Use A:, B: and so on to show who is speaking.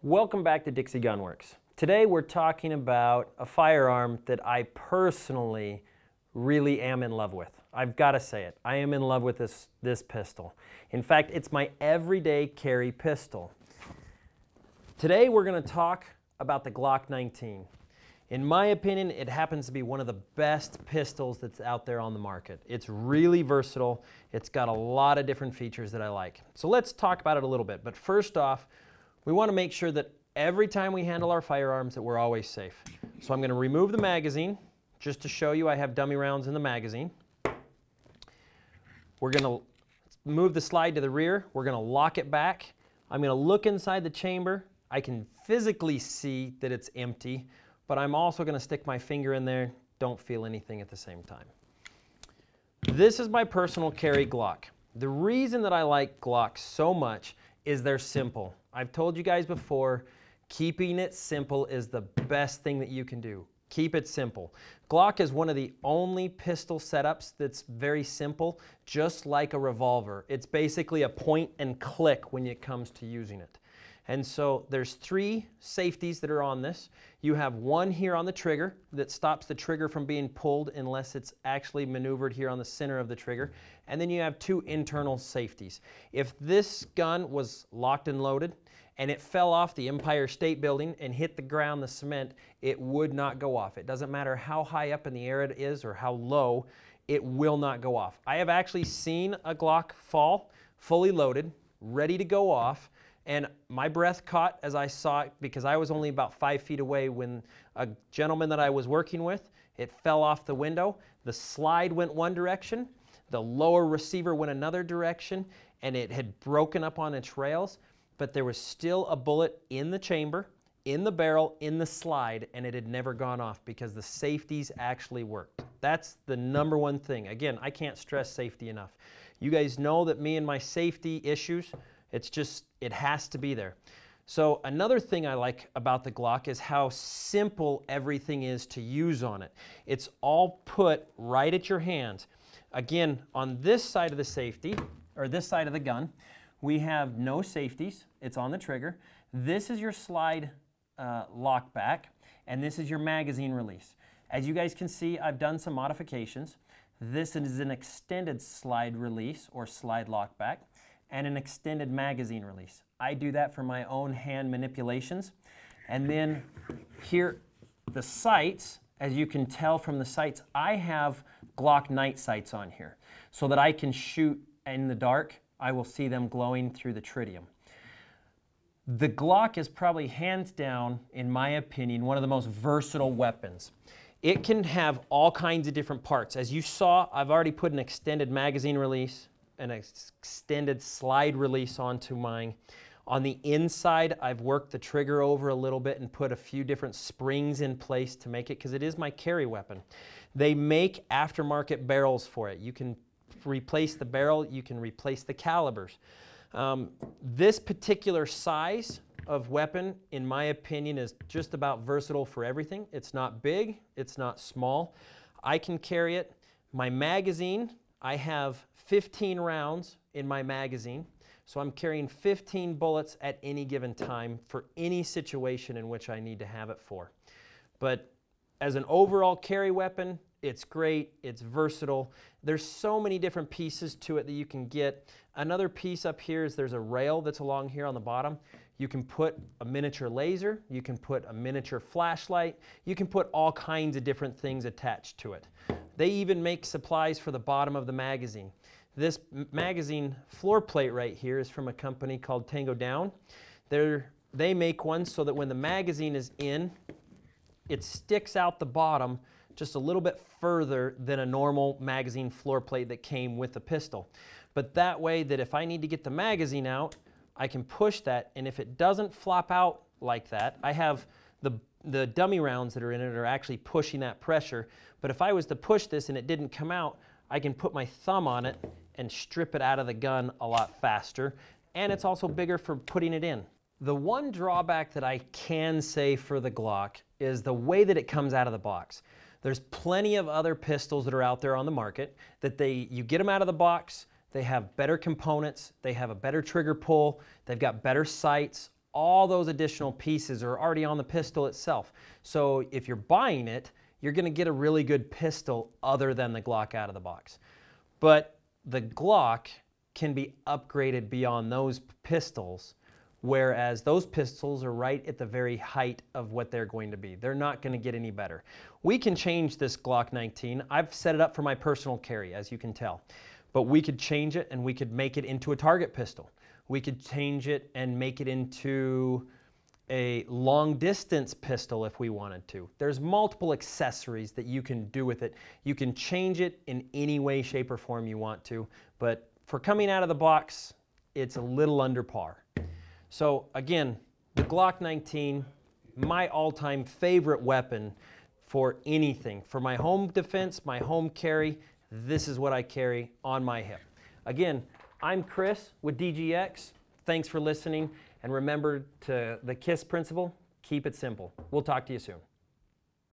A: Welcome back to Dixie Gunworks. Today we're talking about a firearm that I personally really am in love with. I've got to say it. I am in love with this pistol. In fact, it's my everyday carry pistol. Today we're going to talk about the Glock 19. In my opinion, it happens to be one of the best pistols that's out there on the market. It's really versatile. It's got a lot of different features that I like. So let's talk about it a little bit. But first off, we want to make sure that every time we handle our firearms that we're always safe. So I'm going to remove the magazine just to show you I have dummy rounds in the magazine. We're going to move the slide to the rear. We're going to lock it back. I'm going to look inside the chamber. I can physically see that it's empty, but I'm also going to stick my finger in there. Don't feel anything at the same time. This is my personal carry Glock. The reason that I like Glocks so much is they're simple. I've told you guys before, keeping it simple is the best thing that you can do. Keep it simple. Glock is one of the only pistol setups that's very simple, just like a revolver. It's basically a point and click when it comes to using it. And so there's three safeties that are on this. You have one here on the trigger that stops the trigger from being pulled unless it's actually maneuvered here on the center of the trigger. And then you have two internal safeties. If this gun was locked and loaded and it fell off the Empire State Building and hit the ground, the cement, it would not go off. It doesn't matter how high up in the air it is or how low, it will not go off. I have actually seen a Glock fall fully loaded, ready to go off, and my breath caught as I saw it because I was only about 5 feet away when a gentleman that I was working with, it fell off the window. The slide went one direction, the lower receiver went another direction, and it had broken up on its rails, but there was still a bullet in the chamber, in the barrel, in the slide, and it had never gone off because the safeties actually worked. That's the number one thing. Again, I can't stress safety enough. You guys know that me and my safety issues, it's just, it has to be there. So another thing I like about the Glock is how simple everything is to use on it. It's all put right at your hand. Again, on this side of the safety, or this side of the gun, we have no safeties. It's on the trigger. This is your slide lock back, and this is your magazine release. As you guys can see, I've done some modifications. This is an extended slide release or slide lock back, and an extended magazine release. I do that for my own hand manipulations. And then here, the sights, as you can tell from the sights, I have Glock night sights on here so that I can shoot in the dark. I will see them glowing through the tritium. The Glock is probably hands down, in my opinion, one of the most versatile weapons. It can have all kinds of different parts. As you saw, I've already put an extended magazine release, an extended slide release onto mine. On the inside, I've worked the trigger over a little bit and put a few different springs in place to make it, because it is my carry weapon. They make aftermarket barrels for it. You can replace the barrel, you can replace the calibers. This particular size of weapon, in my opinion, is just about versatile for everything. It's not big, it's not small. I can carry it. My magazine, I have 15 rounds in my magazine, so I'm carrying 15 bullets at any given time for any situation in which I need to have it for. But as an overall carry weapon, it's great, it's versatile. There's so many different pieces to it that you can get. Another piece up here is there's a rail that's along here on the bottom. You can put a miniature laser, you can put a miniature flashlight, you can put all kinds of different things attached to it. They even make supplies for the bottom of the magazine. This magazine floor plate right here is from a company called Tango Down. They make one so that when the magazine is in, it sticks out the bottom just a little bit further than a normal magazine floor plate that came with the pistol. But that way that if I need to get the magazine out, I can push that, and if it doesn't flop out like that, I have the dummy rounds that are in it are actually pushing that pressure. But if I was to push this and it didn't come out, I can put my thumb on it and strip it out of the gun a lot faster, and it's also bigger for putting it in. The one drawback that I can say for the Glock is the way that it comes out of the box. There's plenty of other pistols that are out there on the market that you get them out of the box, they have better components, they have a better trigger pull, they've got better sights, all those additional pieces are already on the pistol itself. So if you're buying it, you're going to get a really good pistol other than the Glock out of the box. But the Glock can be upgraded beyond those pistols, whereas those pistols are right at the very height of what they're going to be. They're not going to get any better. We can change this Glock 19. I've set it up for my personal carry, as you can tell. But we could change it and we could make it into a target pistol. We could change it and make it into a long distance pistol if we wanted to. There's multiple accessories that you can do with it. You can change it in any way, shape, or form you want to, but for coming out of the box, it's a little under par. So again, the Glock 19, my all-time favorite weapon for anything. For my home defense, my home carry, this is what I carry on my hip. Again, I'm Chris with DGX. Thanks for listening. And remember the KISS principle, keep it simple. We'll talk to you soon.